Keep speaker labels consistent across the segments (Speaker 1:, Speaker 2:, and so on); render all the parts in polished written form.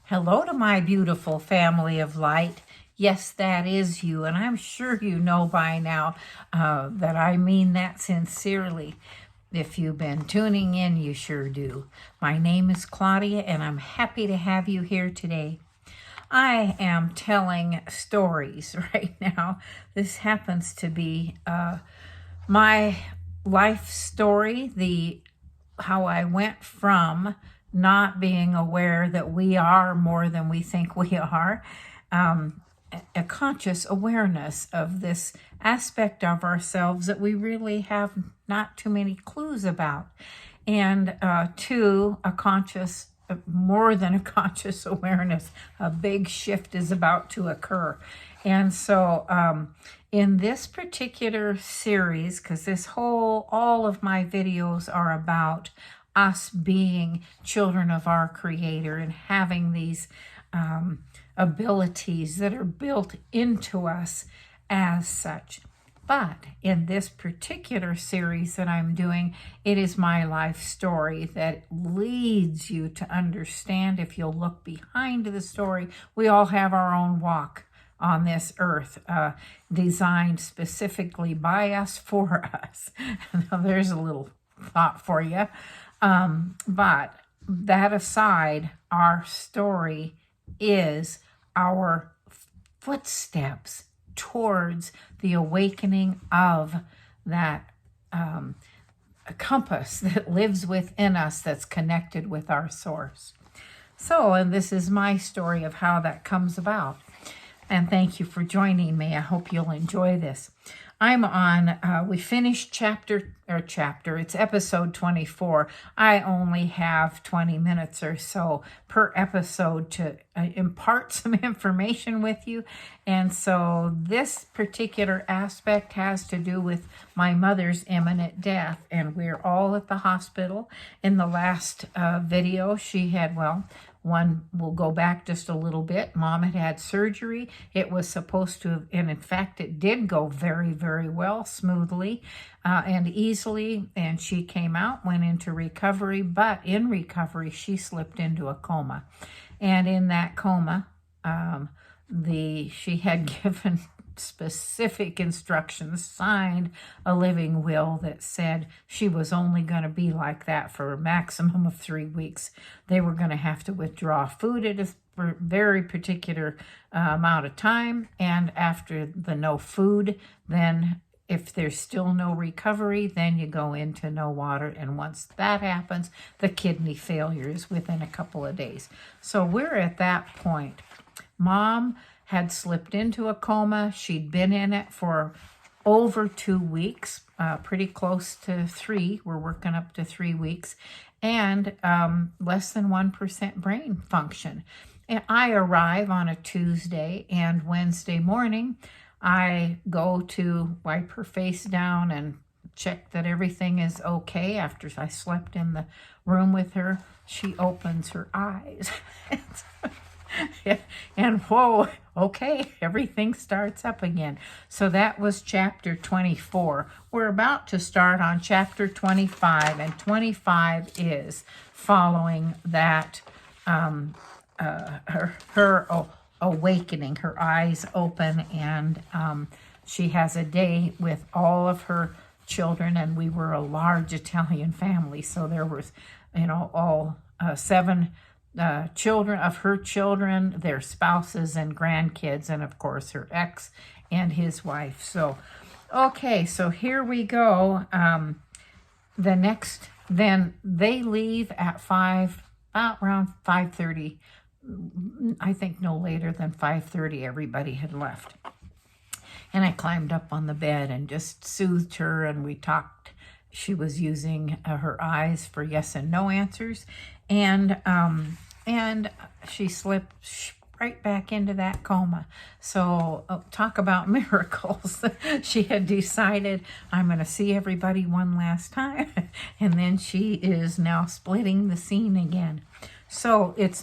Speaker 1: Hello to my beautiful family of light. Yes, that is you, and I'm sure you know by now that I mean that sincerely. If you've been tuning in, you sure do. My name is Claudia, and I'm happy to have you here today. I am telling stories right now. This happens to be my life story, how I went from not being aware that we are more than we think we are, a conscious awareness of this aspect of ourselves that we really have not too many clues about, and to a conscious, more than a conscious awareness. A big shift is about to occur. And so in this particular series, because all of my videos are about us being children of our Creator and having these abilities that are built into us as such. But in this particular series that I'm doing, it is my life story that leads you to understand. If you'll look behind the story, we all have our own walk on this earth, designed specifically by us for us. Now, there's a little thought for you. But that aside, our story is our footsteps towards the awakening of that compass that lives within us, that's connected with our source. So, and this is my story of how that comes about. And thank you for joining me. I hope you'll enjoy this. I'm on, we finished it's episode 24. I only have 20 minutes or so per episode to impart some information with you. And so this particular aspect has to do with my mother's imminent death. And we're all at the hospital. In the last video, she had, we'll go back just a little bit. Mom had surgery. It was supposed to have, and in fact, it did go very, very well, smoothly and easily. And she came out, went into recovery. But in recovery, she slipped into a coma. And in that coma, she had given specific instructions, signed a living will that said she was only going to be like that for a maximum of 3 weeks. They were going to have to withdraw food at a very particular amount of time, and after the no food, then if there's still no recovery, then you go into no water, and once that happens, the kidney failure is within a couple of days. So we're at that point. Mom had slipped into a coma. She'd been in it for over 2 weeks, pretty close to 3. We're working up to 3 weeks, and less than 1% brain function. And I arrive on a Tuesday, and Wednesday morning, I go to wipe her face down and check that everything is okay. After I slept in the room with her, she opens her eyes. And whoa, okay, everything starts up again. So that was chapter 24. We're about to start on chapter 25, and 25 is following that, her awakening, her eyes open, and she has a day with all of her children, and we were a large Italian family, so there was, all 7 children of her children, their spouses and grandkids, and of course her ex and his wife. So, okay, so here we go. Then they leave at 5, about around 5:30. I think no later than 5:30, everybody had left. And I climbed up on the bed and just soothed her, and we talked. She was using her eyes for yes and no answers, and she slipped right back into that coma. So talk about miracles. She had decided, I'm going to see everybody one last time, and then she is now splitting the scene again. So it's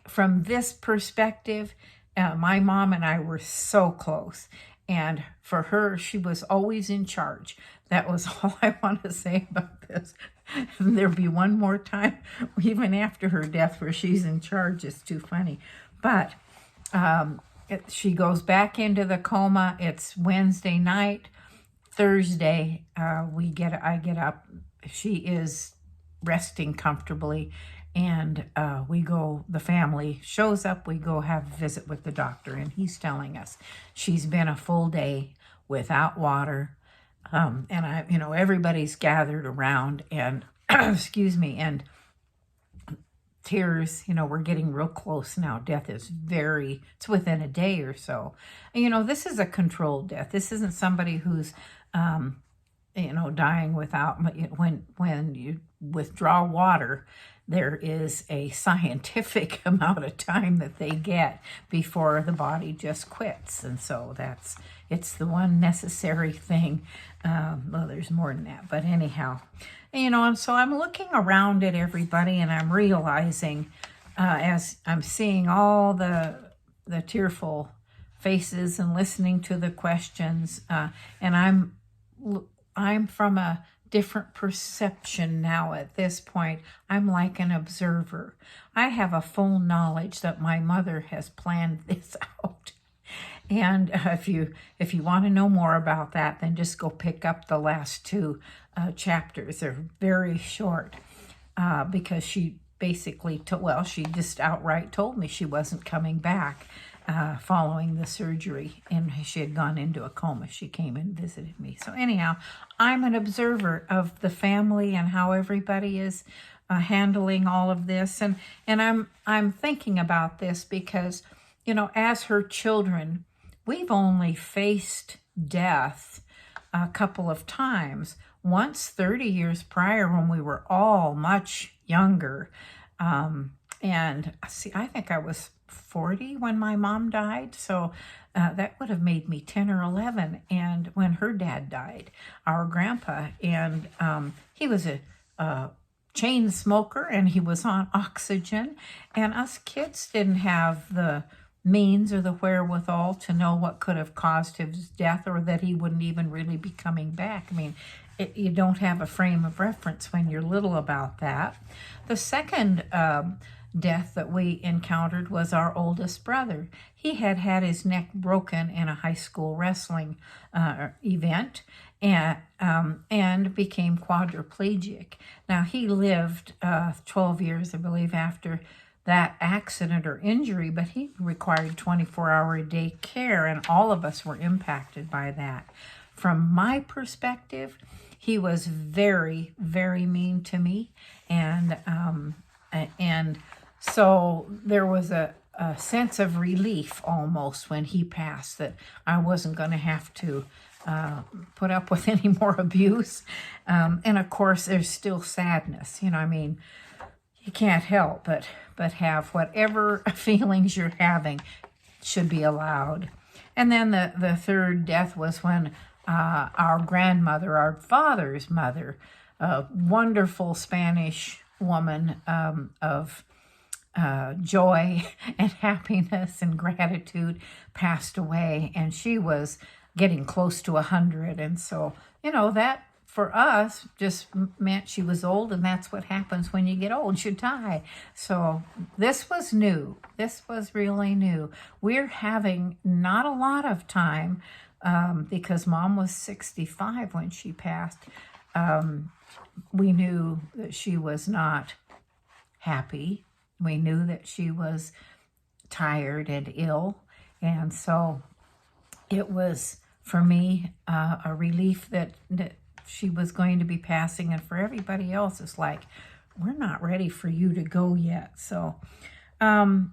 Speaker 1: from this perspective, my mom and I were so close. And for her, she was always in charge. That was all I want to say about this. There'll be one more time, even after her death, where she's in charge. It's too funny. But she goes back into the coma. It's Wednesday night. Thursday, I get up. She is resting comfortably, and the family shows up. We go have a visit with the doctor, and he's telling us she's been a full day without water. Everybody's gathered around, and excuse me, and tears, we're getting real close now. Death is it's within a day or so. And, this is a controlled death. This isn't somebody who's, dying without, when you withdraw water, there is a scientific amount of time that they get before the body just quits. And so it's the one necessary thing. Well, there's more than that, but anyhow, and so I'm looking around at everybody, and I'm realizing, as I'm seeing all the tearful faces and listening to the questions, and I'm from a different perception now at this point. I'm like an observer. I have a full knowledge that my mother has planned this out. And if you want to know more about that, then just go pick up the last two chapters. They're very short because she basically, she just outright told me she wasn't coming back following the surgery, and she had gone into a coma. She came and visited me. So anyhow, I'm an observer of the family and how everybody is handling all of this, and I'm thinking about this because, as her children, we've only faced death a couple of times. Once 30 years prior, when we were all much younger. And see, I think I was 40 when my mom died. So that would have made me 10 or 11. And when her dad died, our grandpa, and he was a chain smoker, and he was on oxygen. And us kids didn't have the means or the wherewithal to know what could have caused his death, or that he wouldn't even really be coming back. I mean, you don't have a frame of reference when you're little about that. The second death that we encountered was our oldest brother. He had had his neck broken in a high school wrestling event, and became quadriplegic. Now, he lived 12 years, I believe, after that accident or injury, but he required 24-hour-a-day care, and all of us were impacted by that. From my perspective, he was very, very mean to me, and so there was a sense of relief almost when he passed, that I wasn't going to have to put up with any more abuse. And of course, there's still sadness. You can't help but have whatever feelings you're having should be allowed. And then the third death was when our grandmother, our father's mother, a wonderful Spanish woman of joy and happiness and gratitude, passed away, and she was getting close to 100. And so, that for us just meant she was old, and that's what happens when you get old. You die. So this was new. This was really new. We're having not a lot of time because Mom was 65 when she passed. We knew that she was not happy. We knew that she was tired and ill. And so it was, for me, a relief that she was going to be passing. And for everybody else, it's like, we're not ready for you to go yet. So, the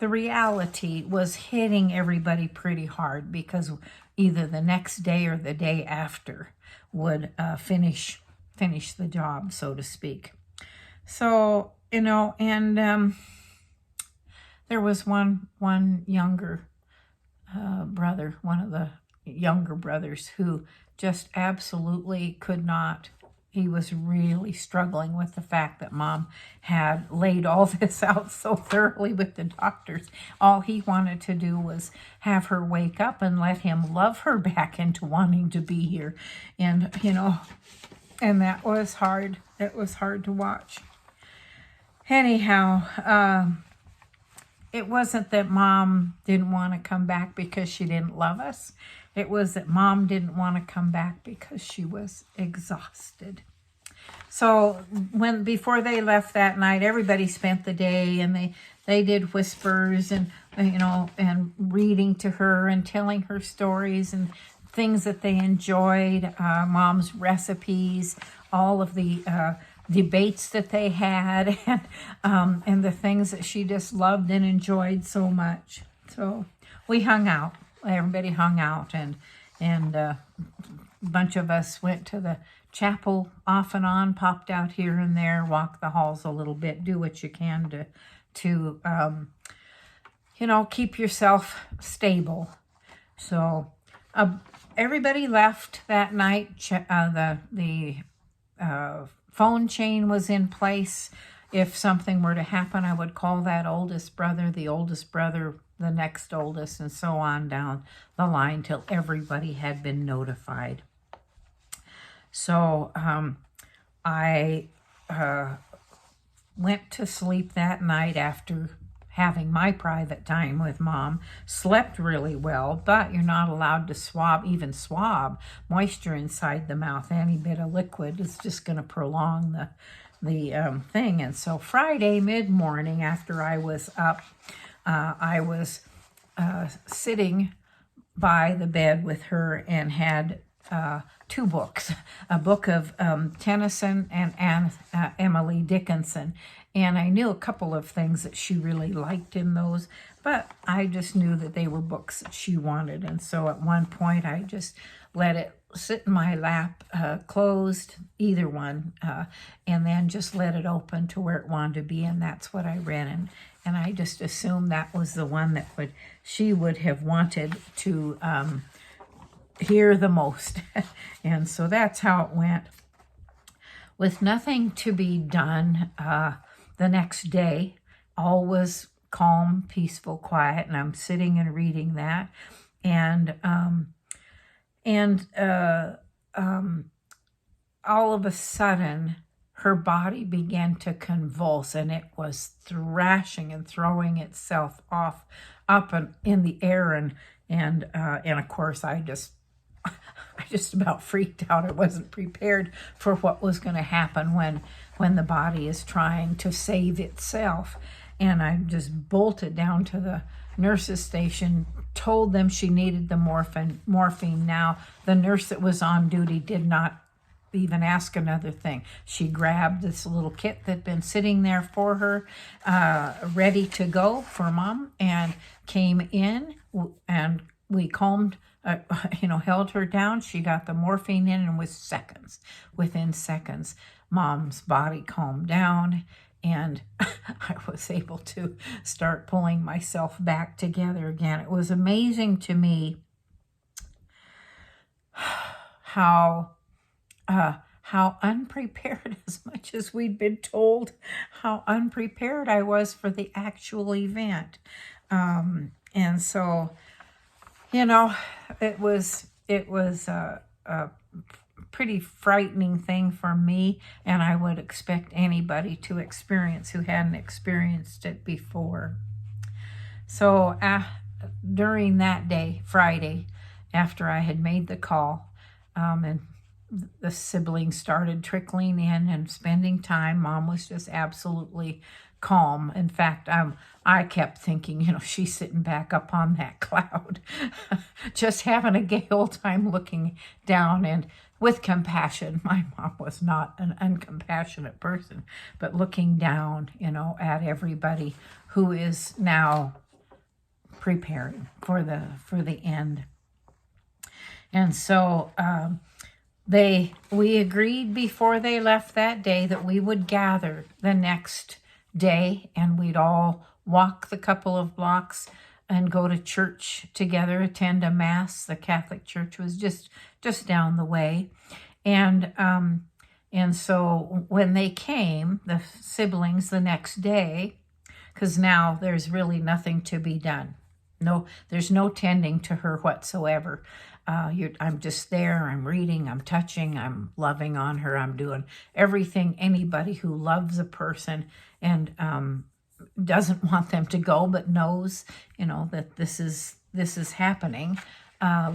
Speaker 1: reality was hitting everybody pretty hard, because either the next day or the day after would finish the job, so to speak. So, and there was one younger brother, one of the younger brothers, who just absolutely could not. He was really struggling with the fact that Mom had laid all this out so thoroughly with the doctors. All he wanted to do was have her wake up and let him love her back into wanting to be here. And, And that was hard. It was hard to watch. Anyhow, it wasn't that Mom didn't want to come back because she didn't love us. It was that Mom didn't want to come back because she was exhausted. So before they left that night, everybody spent the day, and they did whispers and and reading to her and telling her stories and things that they enjoyed, Mom's recipes, all of the debates that they had, and the things that she just loved and enjoyed so much. So we hung out. Everybody hung out, and a bunch of us went to the chapel off and on, popped out here and there, walked the halls a little bit, do what you can to keep yourself stable. So everybody left that night. The phone chain was in place. If something were to happen, I would call that oldest brother, the next oldest, and so on down the line till everybody had been notified. So I went to sleep that night after having my private time with Mom. Slept really well, but you're not allowed to swab moisture inside the mouth. Any bit of liquid is just going to prolong the thing. And so Friday mid-morning, after I was up, I was sitting by the bed with her and had two books, a book of Tennyson and Emily Dickinson. And I knew a couple of things that she really liked in those, but I just knew that they were books that she wanted. And so at one point, I just let it sit in my lap, closed, either one, and then just let it open to where it wanted to be. And that's what I read. And I just assumed that was the one that she would have wanted to hear the most. And so that's how it went. With nothing to be done the next day, all was calm, peaceful, quiet, and I'm sitting and reading that. And all of a sudden, her body began to convulse, and it was thrashing and throwing itself up and in the air, and of course I just about freaked out. I wasn't prepared for what was going to happen when the body is trying to save itself. And I just bolted down to the nurse's station, told them she needed the morphine now. The nurse that was on duty did not even ask another thing. She grabbed this little kit that had been sitting there for her, ready to go for Mom, and came in, and we calmed, held her down. She got the morphine in, and within seconds, Mom's body calmed down, and I was able to start pulling myself back together again. It was amazing to me how unprepared, as much as we'd been told, how unprepared I was for the actual event. And so, it was a pretty frightening thing for me, and I would expect anybody to experience who hadn't experienced it before. So during that day, Friday, after I had made the call, and the siblings started trickling in and spending time, Mom was just absolutely calm. In fact, I kept thinking, she's sitting back up on that cloud, just having a gay old time looking down and with compassion. My mom was not an uncompassionate person, but looking down, at everybody who is now preparing for the end. And so we agreed before they left that day that we would gather the next day, and we'd all walk the couple of blocks and go to church together, attend a mass. The Catholic Church was just down the way. And so when they came, the siblings, the next day, because now there's really nothing to be done. No, there's no tending to her whatsoever. I'm just there, I'm reading, I'm touching, I'm loving on her, I'm doing everything anybody who loves a person and doesn't want them to go, but knows, that this is happening,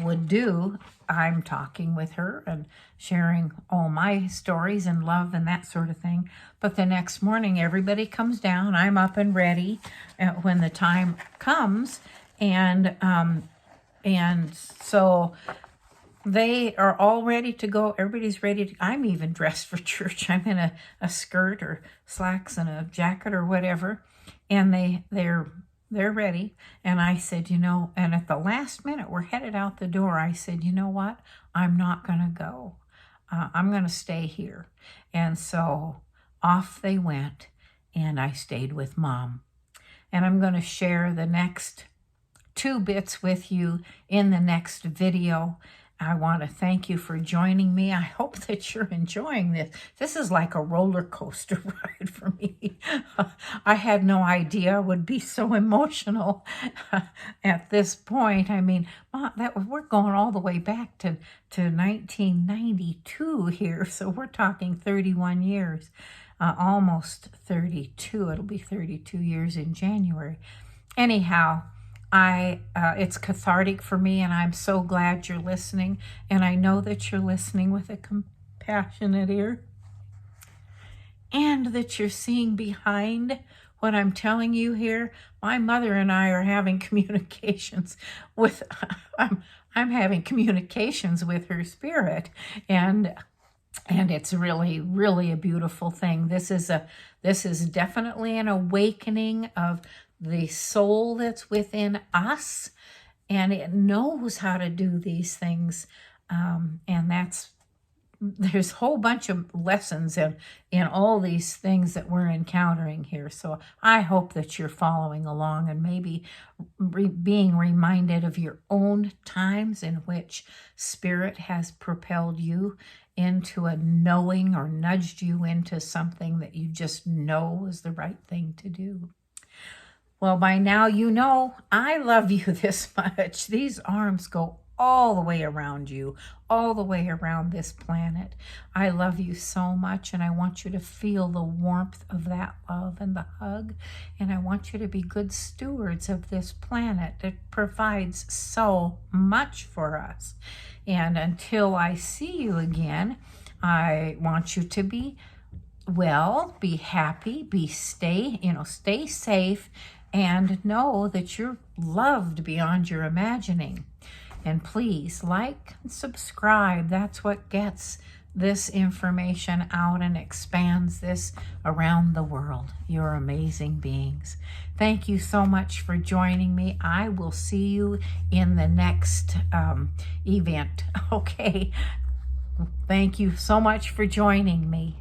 Speaker 1: would do. I'm talking with her and sharing all my stories and love and that sort of thing. But the next morning, everybody comes down. I'm up and ready when the time comes, and so they are all ready to go. Everybody's ready to. I'm even dressed for church. I'm in a skirt or slacks and a jacket or whatever, and they're ready. And I said, and at the last minute, we're headed out the door. I said, you know what? I'm not going to go. I'm going to stay here. And so off they went, and I stayed with Mom. And I'm going to share the next 2 bits with you in the next video. I want to thank you for joining me. I hope that you're enjoying this. This is like a roller coaster ride for me. I had no idea I would be so emotional at this point. I mean, we're going all the way back to 1992 here. So we're talking 31 years, almost 32. It'll be 32 years in January. Anyhow, it's cathartic for me, and I'm so glad you're listening, and I know that you're listening with a compassionate ear, and that you're seeing behind what I'm telling you here. My mother and I are having communications with, I'm having communications with her spirit, and it's really, really a beautiful thing. This is definitely an awakening of the soul that's within us, and it knows how to do these things. And there's a whole bunch of lessons in all these things that we're encountering here. So I hope that you're following along and maybe being reminded of your own times in which Spirit has propelled you into a knowing or nudged you into something that you just know is the right thing to do. Well, by now you know I love you this much. These arms go all the way around you, all the way around this planet. I love you so much, and I want you to feel the warmth of that love and the hug. And I want you to be good stewards of this planet that provides so much for us. And until I see you again, I want you to be well, be happy, stay safe, and know that you're loved beyond your imagining. And please like and subscribe. That's what gets this information out and expands this around the world. You're amazing beings. Thank you so much for joining me. I will see you in the next event. Okay. Thank you so much for joining me.